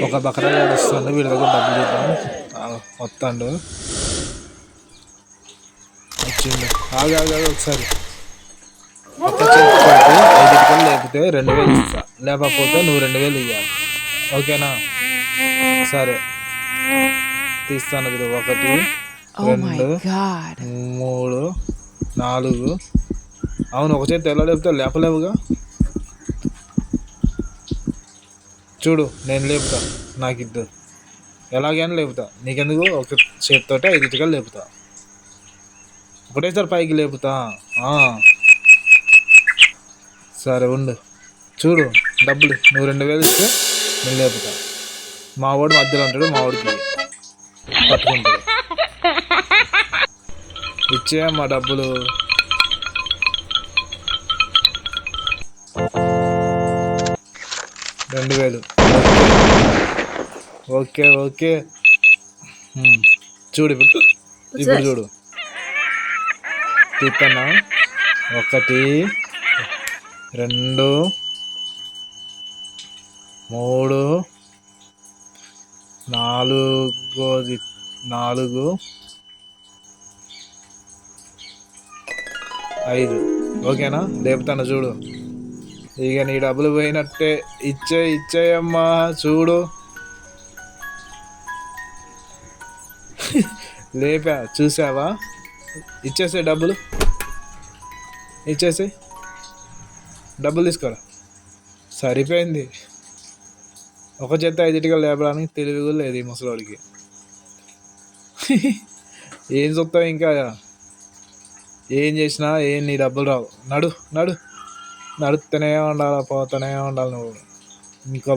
ఒక బకరా వస్తాడు, వీడి దగ్గర డబ్బులు ఇద్దాం. వస్తాడు, వచ్చిండు. ఆగా ఒకసారి ఒక్క చేతితోటి 5 ఇటుకలు లేపితే 2000 ఇస్తా, లేకపోతే నువ్వు 2000 ఇవ్వాలి. ఓకేనా? సరే తీస్తాను. 1 2 3 4. అవును, ఒక చేతి ఎలా లేపుతా? లేపలేవుగా. చూడు, నేను లేపుతా, నాకు ఇద్దు. ఎలాగైనా లేపుతా, నీకెందుకు? ఒక చేతితో 5 ఇటుకలు లేపుతా, ఒకటేసారి పైకి లేపుతా. సరే ఉండు, చూడు డబ్బులు. నువ్వు 2000 ఇస్తే నేను లేపుతా. మా వాడు మధ్యలో ఉంటాడు, మా వాడికి పట్టుకుంటాడు. ఇచ్చేయమ్మా డబ్బులు. $2000. ఓకే. చూడు ఇప్పుడు చూడు, తీస్తానా? 1 2 3 4 5. ఓకేనా? లేపుతాను చూడు. ఇక నీ డబ్బులు పోయినట్టే. ఇచ్చేయమ్మా. చూడు లేపా, చూసావా? ఇచ్చేసే డబ్బులు, ఇచ్చేసి డబ్బులు తీసుకోరా. సరిపోయింది. ఒక చేత 5 ఇటుకలు లేపడానికి తెలివి కూడా లేదు ఈ ముసలోడికి. ఏం చూస్తావు ఇంకా? ఏం చేసినా నీ డబ్బులు రావు. నడుస్తూనే ఉండాలి, పోతూనే ఉండాలి నువ్వు. ఇంకా